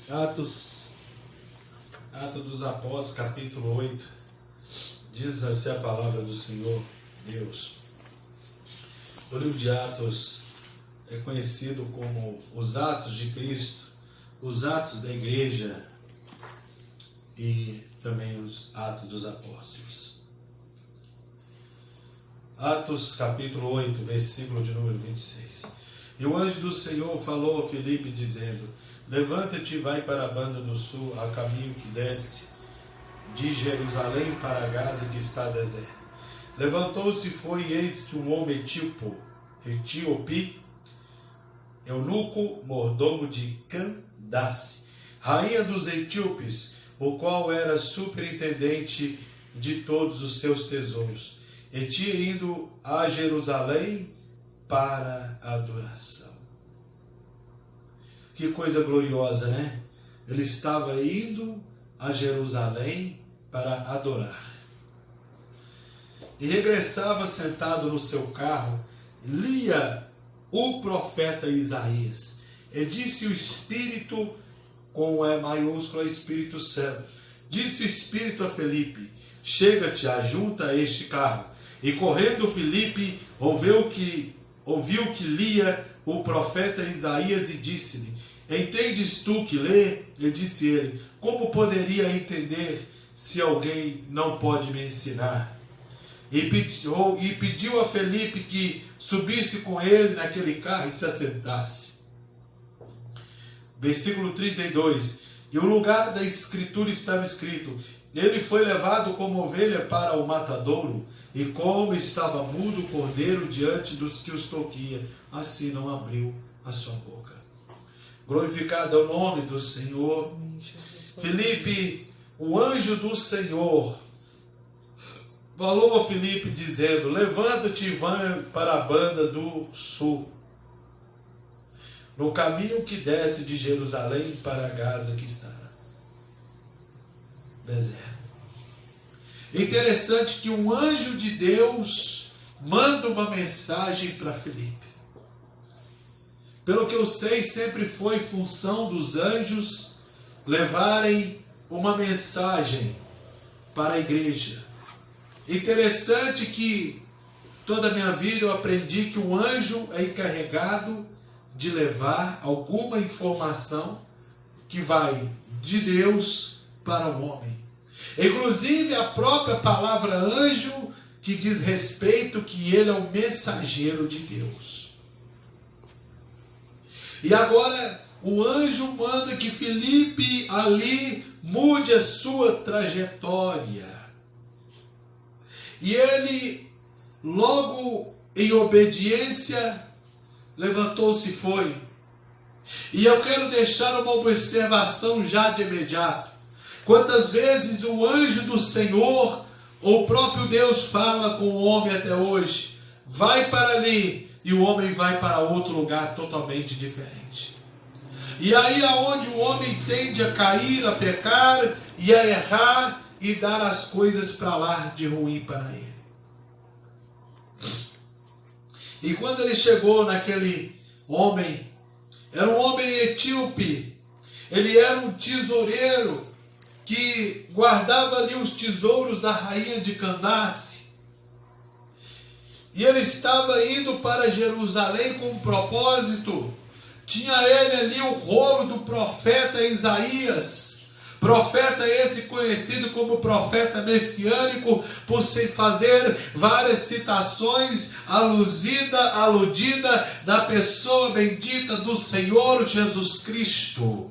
Atos dos Apóstolos, capítulo 8, diz assim a palavra do Senhor Deus. O livro de Atos é conhecido como os Atos de Cristo, os Atos da Igreja e também os Atos dos Apóstolos. Atos capítulo 8, versículo de número 26. E o anjo do Senhor falou a Filipe, dizendo: levanta-te e vai para a banda do sul, a caminho que desce de Jerusalém para Gaza, que está deserto. Levantou-se e foi, e eis que um homem etíope, eunuco, mordomo de Candace, rainha dos etíopes, o qual era superintendente de todos os seus tesouros, e tinha ido a Jerusalém para a adoração. Que coisa gloriosa, né? Ele estava indo a Jerusalém para adorar. E regressava sentado no seu carro, lia o profeta Isaías. E disse o Espírito, com E maiúsculo, Espírito Santo. Disse o Espírito a Filipe: chega-te, ajunta a este carro. E correndo Filipe, ouviu que lia o profeta Isaías e disse-lhe: entendes tu que lê? E disse ele: como poderia entender se alguém não pode me ensinar? E pediu a Filipe que subisse com ele naquele carro e se assentasse. Versículo 32. E o lugar da escritura estava escrito: ele foi levado como ovelha para o matadouro, e como estava mudo o cordeiro diante dos que os toquia, assim não abriu a sua boca. Glorificado é o nome do Senhor. Filipe, o anjo do Senhor, falou a Filipe dizendo: levanta-te e vai para a banda do sul, no caminho que desce de Jerusalém para Gaza, que está deserto. Interessante que um anjo de Deus manda uma mensagem para Filipe. Pelo que eu sei, sempre foi função dos anjos levarem uma mensagem para a igreja. Interessante que toda a minha vida eu aprendi que o anjo é encarregado de levar alguma informação que vai de Deus para o homem. Inclusive a própria palavra anjo, que diz respeito que ele é o mensageiro de Deus. E agora o anjo manda que Filipe ali mude a sua trajetória. E ele, logo em obediência, levantou-se e foi. E eu quero deixar uma observação já de imediato. Quantas vezes o anjo do Senhor, ou o próprio Deus, fala com o homem até hoje: vai para ali, e o homem vai para outro lugar totalmente diferente. E aí aonde o homem tende a cair, a pecar e a errar e dar as coisas para lá de ruim para ele. E quando ele chegou naquele homem, era um homem etíope, ele era um tesoureiro que guardava ali os tesouros da rainha de Candace. E ele estava indo para Jerusalém com um propósito. Tinha ele ali o rolo do profeta Isaías. Profeta esse conhecido como profeta messiânico, por se fazer várias citações aludida da pessoa bendita do Senhor Jesus Cristo.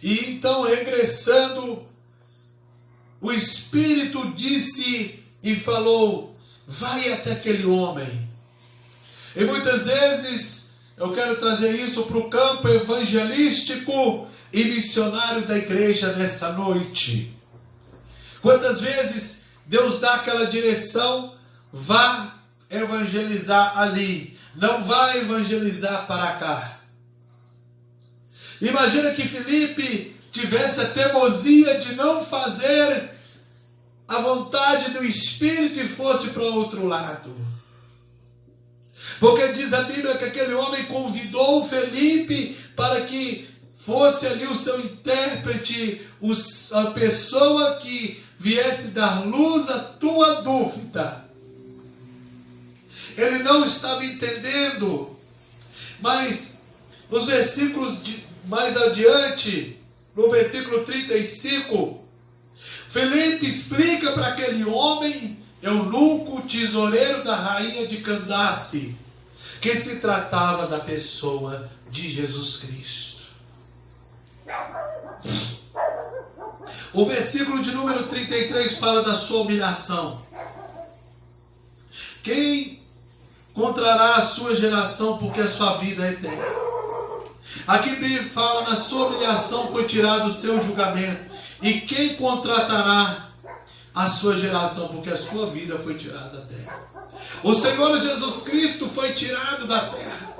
E então, regressando, o Espírito disse e falou: vai até aquele homem. E muitas vezes eu quero trazer isso para o campo evangelístico e missionário da igreja nessa noite. Quantas vezes Deus dá aquela direção: vá evangelizar ali, não vá evangelizar para cá. Imagina que Filipe tivesse a teimosia de não fazer a vontade do Espírito e fosse para o outro lado. Porque diz a Bíblia que aquele homem convidou Felipe para que fosse ali o seu intérprete, a pessoa que viesse dar luz à tua dúvida. Ele não estava entendendo, mas nos versículos mais adiante, no versículo 35, Felipe explica para aquele homem, eunuco, tesoureiro da rainha de Candace, que se tratava da pessoa de Jesus Cristo. O versículo de número 33 fala da sua humilhação. Quem encontrará a sua geração, porque a sua vida é eterna? Aqui Bíblia fala, na sua humilhação foi tirado o seu julgamento. E quem contratará a sua geração, porque a sua vida foi tirada da terra? O Senhor Jesus Cristo foi tirado da terra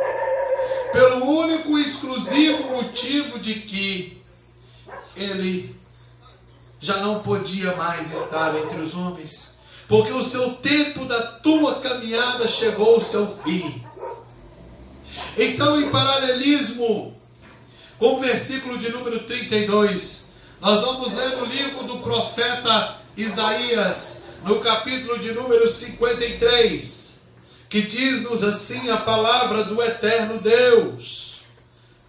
pelo único e exclusivo motivo de que ele já não podia mais estar entre os homens, porque o seu tempo da tua caminhada chegou ao seu fim. Então, em paralelismo com o versículo de número 32, nós vamos ler no livro do profeta Isaías, no capítulo de número 53, que diz-nos assim a palavra do eterno Deus.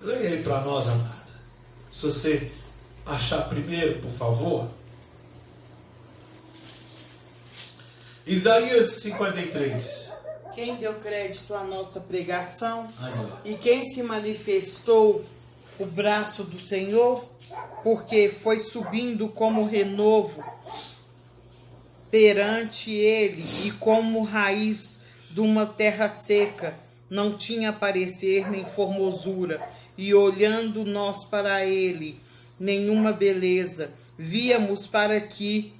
Leia aí para nós, amada. Se você achar primeiro, por favor. Isaías 53. Quem deu crédito à nossa pregação? Aí, E quem se manifestou o braço do Senhor? Porque foi subindo como renovo perante ele, e como raiz de uma terra seca, não tinha parecer nem formosura, e olhando nós para ele, nenhuma beleza víamos para que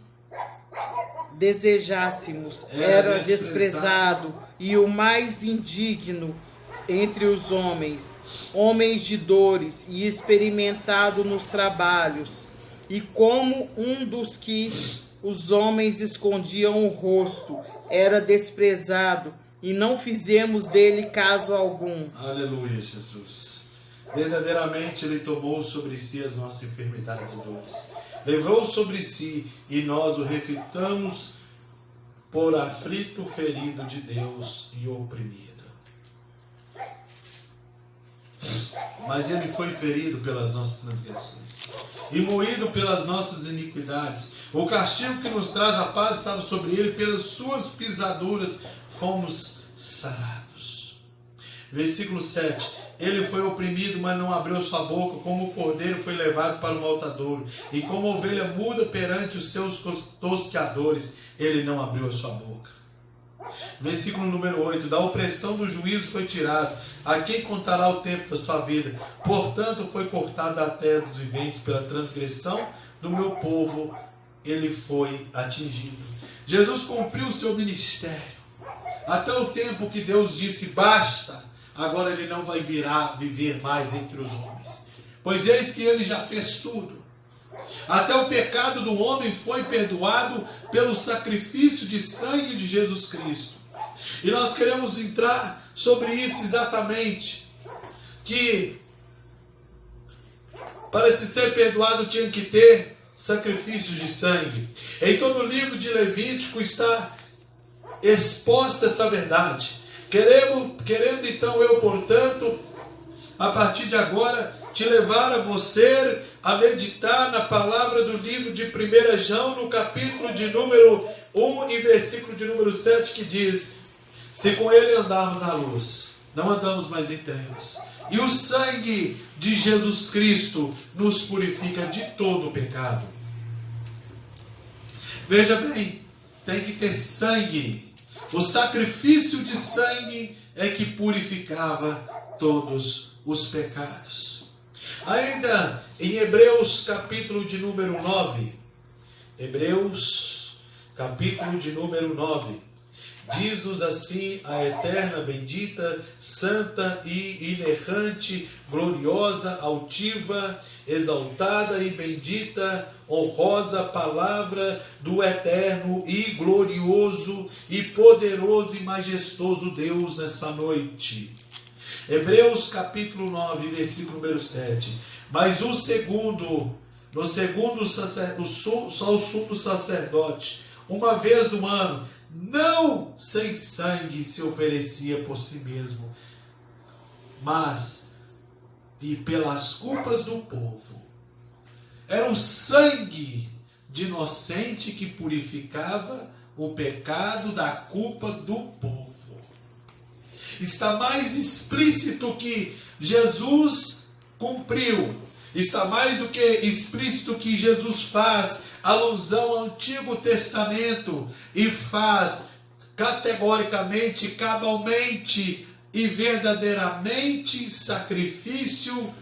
desejássemos. Era desprezado e o mais indigno entre os homens, homens de dores e experimentado nos trabalhos, e como um dos que os homens escondiam o rosto, era desprezado e não fizemos dele caso algum. Aleluia, Jesus. Verdadeiramente Ele tomou sobre si as nossas enfermidades e dores. Levou sobre si e nós o refitamos por aflito, ferido de Deus e oprimido. Mas Ele foi ferido pelas nossas transgressões e moído pelas nossas iniquidades. O castigo que nos traz a paz estava sobre Ele, pelas suas pisaduras fomos sarados. Versículo 7. Ele foi oprimido, mas não abriu sua boca, como o cordeiro foi levado para o maltadouro, e como ovelha muda perante os seus tosqueadores, ele não abriu a sua boca. Versículo número 8. Da opressão do juízo foi tirado. A quem contará o tempo da sua vida? Portanto foi cortado da terra dos viventes, pela transgressão do meu povo ele foi atingido. Jesus cumpriu o seu ministério até o tempo que Deus disse basta. Agora ele não vai viver mais entre os homens, pois eis que ele já fez tudo. Até o pecado do homem foi perdoado pelo sacrifício de sangue de Jesus Cristo. E nós queremos entrar sobre isso exatamente, que para se ser perdoado tinha que ter sacrifícios de sangue. Então no livro de Levítico está exposta essa verdade. Querendo então eu, portanto, a partir de agora, te levar a você a meditar na palavra do livro de 1 João, no capítulo de número 1 e versículo de número 7, que diz: se com ele andarmos na luz, não andamos mais em trevas. E o sangue de Jesus Cristo nos purifica de todo o pecado. Veja bem, tem que ter sangue. O sacrifício de sangue é que purificava todos os pecados. Ainda em Hebreus capítulo de número 9, Hebreus capítulo de número 9, Diz-nos assim a eterna, bendita, santa e inerrante, gloriosa, altiva, exaltada e bendita, honrosa palavra do eterno e glorioso e poderoso e majestoso Deus nessa noite. Hebreus capítulo 9, versículo número 7. Mas o segundo só o sumo sacerdote, uma vez no ano, não sem sangue se oferecia por si mesmo, mas e pelas culpas do povo. Era o sangue de inocente que purificava o pecado da culpa do povo. Está mais explícito que Jesus cumpriu. Está mais do que explícito que Jesus faz alusão ao Antigo Testamento e faz categoricamente, cabalmente e verdadeiramente sacrifício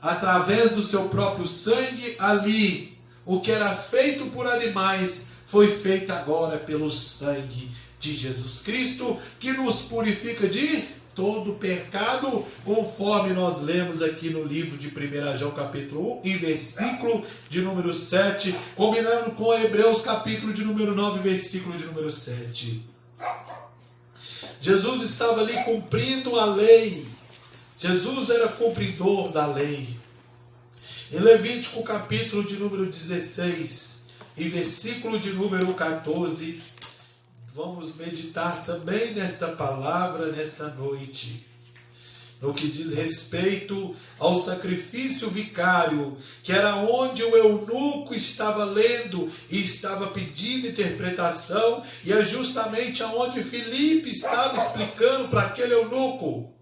através do seu próprio sangue ali. O que era feito por animais foi feito agora pelo sangue de Jesus Cristo, que nos purifica de todo pecado, conforme nós lemos aqui no livro de 1 João capítulo 1 e versículo de número 7, combinando com Hebreus capítulo de número 9, versículo de número 7. Jesus estava ali cumprindo a lei. Jesus era cumpridor da lei. Em Levítico capítulo de número 16 e versículo de número 14, vamos meditar também nesta palavra, nesta noite, no que diz respeito ao sacrifício vicário, que era onde o eunuco estava lendo e estava pedindo interpretação, e é justamente aonde Filipe estava explicando para aquele eunuco,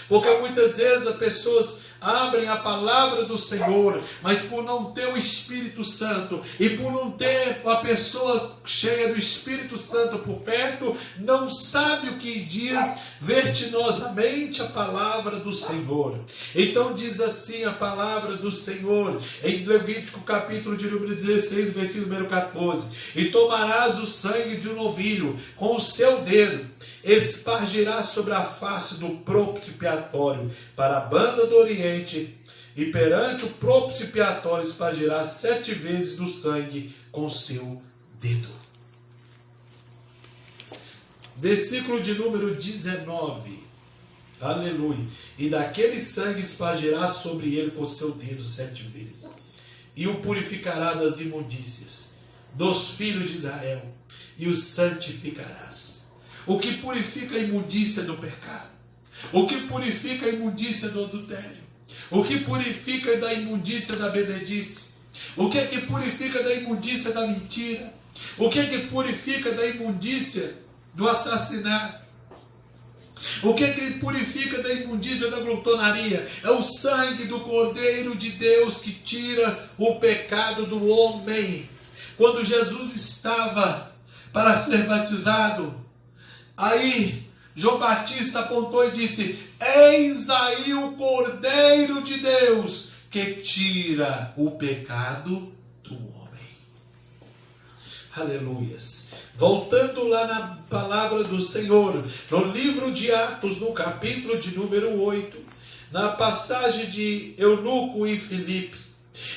porque muitas vezes as pessoas abrem a palavra do Senhor, mas por não ter o Espírito Santo e por não ter a pessoa cheia do Espírito Santo por perto, não sabe o que diz vertiginosamente a palavra do Senhor. Então diz assim a palavra do Senhor em Levítico capítulo de número 16, versículo número 14: e tomarás o sangue de um novilho com o seu dedo, espargirás sobre a face do propiciatório para a banda do Oriente, e perante o propiciatório espargirás 7 vezes do sangue com seu dedo. Versículo de número 19. Aleluia. E daquele sangue espargirás sobre ele com seu dedo 7 vezes, e o purificará das imundícias dos filhos de Israel, e o santificarás. O que purifica a imundícia do pecado, o que purifica a imundícia do adultério, o que purifica da imundícia da bebedice, o que é que purifica da imundícia da mentira, o que é que purifica da imundícia do assassinato, o que é que purifica da imundícia da glutonaria? É o sangue do Cordeiro de Deus que tira o pecado do homem. Quando Jesus estava para ser batizado, aí João Batista apontou e disse: eis aí o Cordeiro de Deus que tira o pecado do homem. Aleluias. Voltando lá na palavra do Senhor, no livro de Atos, no capítulo de número 8, na passagem de Eunuco e Filipe.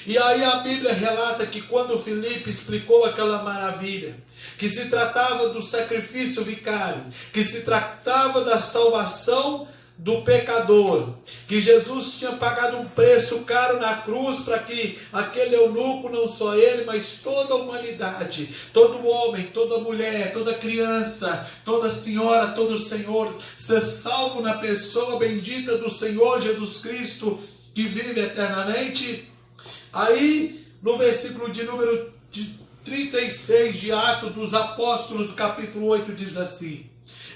E aí a Bíblia relata que quando Filipe explicou aquela maravilha, que se tratava do sacrifício vicário, que se tratava da salvação do pecador, que Jesus tinha pagado um preço caro na cruz para que aquele eunuco, não só ele, mas toda a humanidade, todo homem, toda mulher, toda criança, toda senhora, todo senhor, ser salvo na pessoa bendita do Senhor Jesus Cristo, que vive eternamente. Aí, no versículo de número 36 de Atos dos Apóstolos, do capítulo 8, diz assim: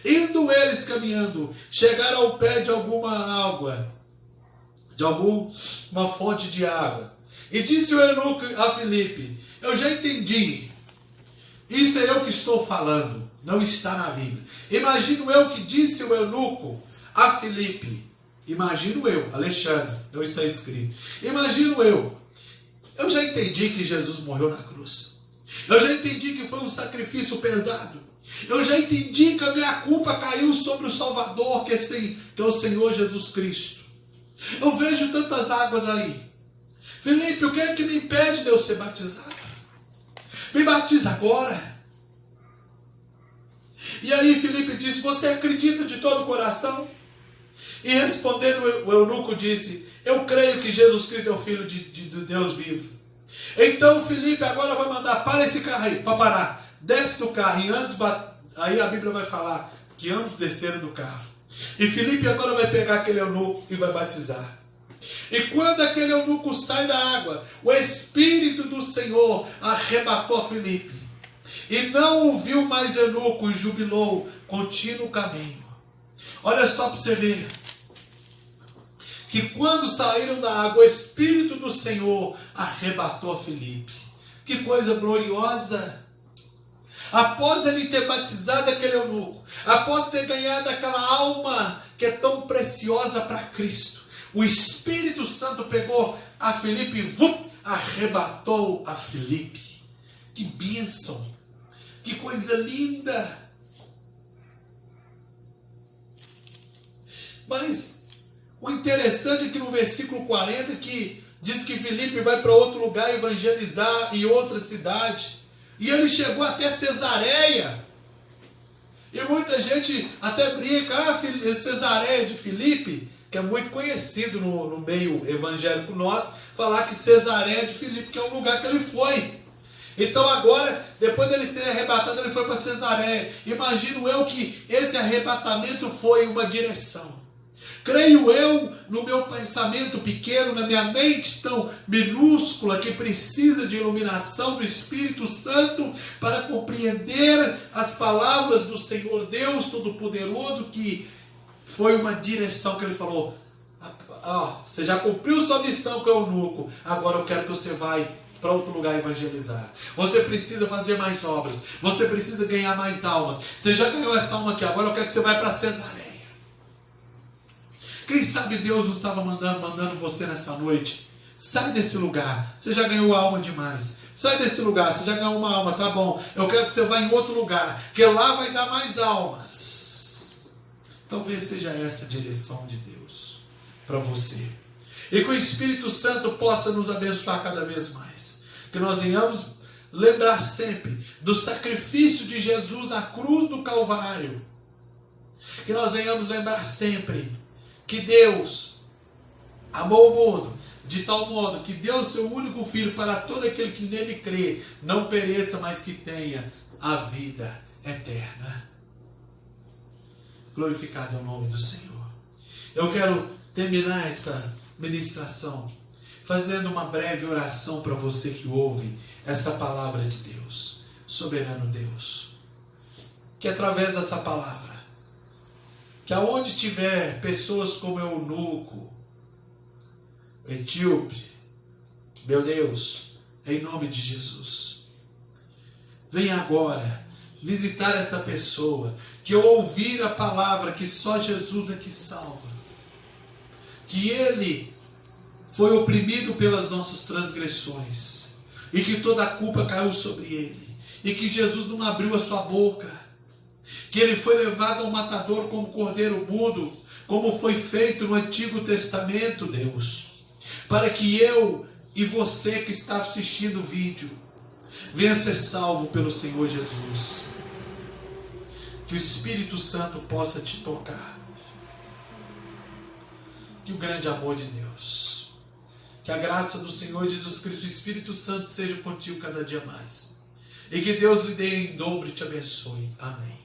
indo eles caminhando, chegaram ao pé de alguma água, de alguma fonte de água. E disse o eunuco a Filipe: eu já entendi, isso é eu que estou falando, não está na Bíblia. Imagino eu que disse o eunuco a Filipe, imagino eu, Alexandre, não está escrito. Imagino eu já entendi que Jesus morreu na cruz. Eu já entendi que foi um sacrifício pesado. Eu já entendi que a minha culpa caiu sobre o Salvador, que é o Senhor Jesus Cristo. Eu vejo tantas águas aí. Felipe, o que é que me impede de eu ser batizado? Me batiza agora. E aí Felipe disse, você acredita de todo o coração? E respondendo o eunuco disse, eu creio que Jesus Cristo é o Filho de Deus vivo. Então Felipe agora vai mandar, para esse carro aí, para parar. Desce do carro, aí a Bíblia vai falar que ambos desceram do carro. E Felipe agora vai pegar aquele eunuco e vai batizar. E quando aquele eunuco sai da água, o Espírito do Senhor arrebatou Felipe. E não ouviu mais eunuco e jubilou contínuo caminho. Olha só para você ver. Que quando saíram da água, o Espírito do Senhor arrebatou Felipe. Que coisa gloriosa! Após ele ter batizado aquele eunuco, após ter ganhado aquela alma que é tão preciosa para Cristo, o Espírito Santo pegou a Felipe e arrebatou a Felipe. Que bênção! Que coisa linda! Mas o interessante é que no versículo 40 que diz que Felipe vai para outro lugar evangelizar em outra cidade. E ele chegou até Cesareia. E muita gente até brinca, Cesareia de Filipe, que é muito conhecido no meio evangélico nosso, falar que Cesareia de Filipe, que é o lugar que ele foi. Então agora, depois dele ser arrebatado, ele foi para Cesareia. Imagino eu que esse arrebatamento foi uma direção. Creio eu, no meu pensamento pequeno, na minha mente tão minúscula, que precisa de iluminação do Espírito Santo para compreender as palavras do Senhor Deus Todo-Poderoso, que foi uma direção que ele falou, você já cumpriu sua missão com o eunuco, agora eu quero que você vai para outro lugar evangelizar. Você precisa fazer mais obras, você precisa ganhar mais almas. Você já ganhou essa alma aqui, agora eu quero que você vai para Cesareia. Quem sabe Deus não estava mandando você nessa noite. Sai desse lugar. Você já ganhou alma demais. Sai desse lugar. Você já ganhou uma alma. Tá bom. Eu quero que você vá em outro lugar. Que lá vai dar mais almas. Talvez seja essa a direção de Deus para você. E que o Espírito Santo possa nos abençoar cada vez mais. Que nós venhamos lembrar sempre do sacrifício de Jesus na cruz do Calvário. Que nós venhamos lembrar sempre que Deus amou o mundo de tal modo que deu o seu único Filho para todo aquele que nele crê, não pereça, mas que tenha a vida eterna. Glorificado é o nome do Senhor. Eu quero terminar essa ministração fazendo uma breve oração para você que ouve essa palavra de Deus, soberano Deus. Que através dessa palavra, que aonde tiver pessoas como eunuco, etíope, meu Deus, em nome de Jesus, venha agora visitar essa pessoa, que eu ouvir a palavra que só Jesus é que salva, que ele foi oprimido pelas nossas transgressões, e que toda a culpa caiu sobre ele, e que Jesus não abriu a sua boca, que ele foi levado ao matador como cordeiro mudo, como foi feito no Antigo Testamento, Deus, para que eu e você que está assistindo o vídeo venha ser salvo pelo Senhor Jesus. Que o Espírito Santo possa te tocar. Que o grande amor de Deus, que a graça do Senhor Jesus Cristo, o Espírito Santo seja contigo cada dia mais. E que Deus lhe dê em dobro e te abençoe. Amém.